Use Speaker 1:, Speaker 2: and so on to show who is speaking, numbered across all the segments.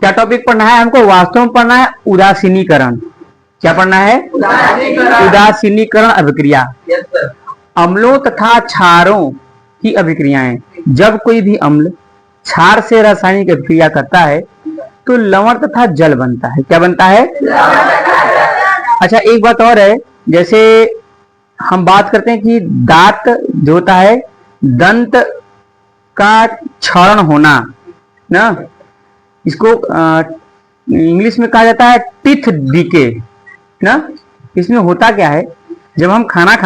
Speaker 1: क्या टॉपिक पढ़ना है हमको? वास्तव में पढ़ना है उदासीनीकरण। क्या पढ़ना है? उदासीनीकरण अभिक्रिया। अम्लों तथा क्षारों की अभिक्रियाएं। जब कोई भी अम्ल क्षार से रासायनिक अभिक्रिया करता है तो लवण तथा जल बनता है। क्या बनता है? अच्छा, एक बात और है, जैसे हम बात करते हैं कि दांत जो होता है, दंत का क्षरण होना ना, इसको इंग्लिश में कहा जाता है टीथ डीके ना। इसमें होता क्या है, जब हम खाना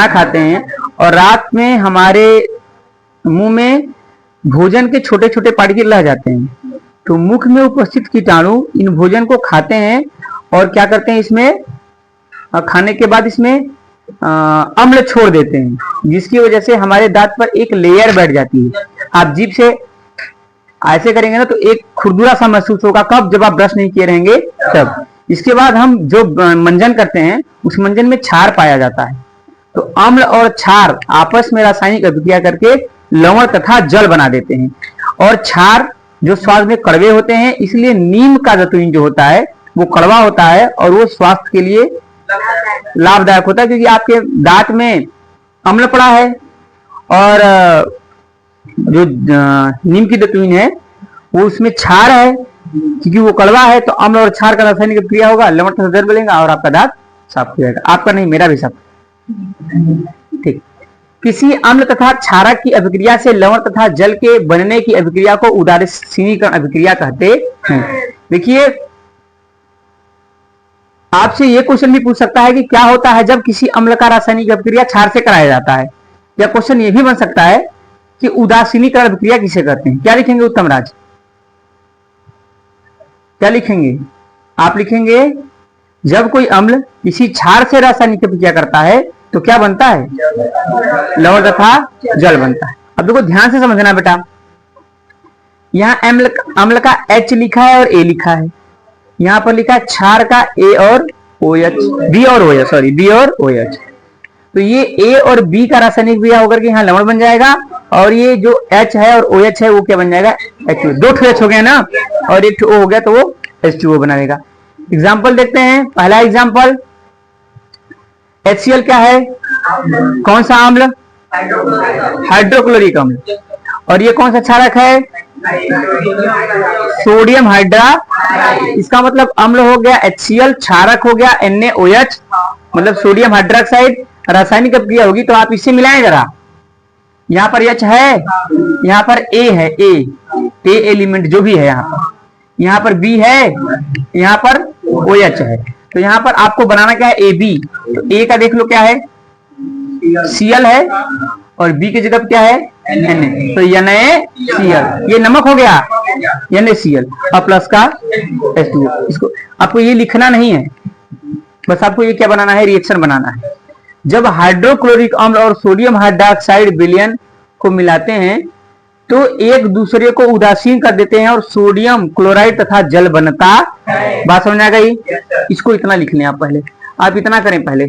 Speaker 1: खाते हैं और रात में हमारे मुंह में भोजन के छोटे छोटे पार्टिकल रह जाते हैं, तो मुख में उपस्थित कीटाणु इन भोजन को खाते हैं और क्या करते हैं, इसमें खाने के बाद इसमें अम्ल छोड़ देते हैं, जिसकी वजह से हमारे दांत पर एक लेयर बैठ जाती है। आप जीभ से ऐसे करेंगे ना तो एक खुरदुरा सा महसूस होगा, कब? जब आप ब्रश नहीं किए रहेंगे तब। इसके बाद हम जो मंजन करते हैं उस मंजन में क्षार पाया जाता है, तो अम्ल और क्षार आपस में रासायनिक अभिक्रिया करके लवण तथा जल बना देते हैं। और क्षार जो स्वाद में कड़वे होते हैं, इसलिए नीम का जतुइन जो होता है वो कड़वा होता है और वो स्वास्थ्य के लिए लाभदायक होता है, क्योंकि आपके दांत में अम्ल पड़ा है और जो नीम की दतुइन है वो उसमें क्षार है, क्योंकि वो कड़वा है, तो अम्ल और क्षार का रासायनिक अभिक्रिया होगा, लवण तथा जल बनेगा और आपका दांत साफ हो जाएगा। आपका नहीं, मेरा भी साफ। ठीक। किसी अम्ल तथा क्षारक की अभिक्रिया से लवण तथा जल के बनने की अभिक्रिया को उदासीनीकरण अभिक्रिया कहते हैं। देखिए, आपसे ये क्वेश्चन भी पूछ सकता है कि क्या होता है जब किसी अम्ल का रासायनिक अभिक्रिया क्षार से कराया जाता है, या क्वेश्चन ये भी बन सकता है कि उदासीनीकरण अभिक्रिया किसे करते हैं। क्या लिखेंगे उत्तम राज? क्या लिखेंगे? आप लिखेंगे जब कोई अम्ल किसी क्षार से रासायनिक अभिक्रिया करता है तो क्या बनता है? लवण तथा जल बनता है। अब देखो ध्यान से समझना बेटा, यहां अम्ल का H लिखा है और A लिखा है, यहां पर लिखा है क्षार का A और OH, B और OH, सॉरी B और OH। तो ये A और B का रासायनिक क्रिया होकर के यहाँ लवण बन जाएगा, और ये जो H है और OH है वो क्या बन जाएगा? H2O। दो H हो गया ना, और एक O हो गया तो वो H2O बनाएगा। एग्जाम्पल देखते हैं। पहला एग्जाम्पल, HCl क्या है? कौन सा अम्ल? हाइड्रोक्लोरिक अम्ल। और ये कौन सा क्षारक है? Sodium hydra. इसका मतलब अम्ल हो गया HCl, क्षारक हो गया NaOH, मतलब सोडियम हाइड्रोक्साइड। रासायनिक अभिक्रिया होगी तो आप इससे मिलाएं जरा। यहाँ पर H है, यहाँ पर A है, A एलिमेंट जो भी है यहाँ पर B है, यहाँ पर OH है, तो यहाँ पर आपको बनाना क्या है? AB। तो A का देख लो क्या है? Cl है, और B की जगह क्या है? Na, तो NaCl, ये नमक हो गया NaCl, और प्लस का H2O। इसको आपको ये लिखना नहीं है, बस आपको ये क्या बनाना है? रिएक्शन बनाना है। जब हाइड्रोक्लोरिक अम्ल और सोडियम हाइड्रोक्साइड विलयन को मिलाते हैं तो एक दूसरे को उदासीन कर देते हैं और सोडियम क्लोराइड तथा जल बनता है। बात समझ आ गई? इसको इतना लिख लें आप, पहले आप इतना करें पहले।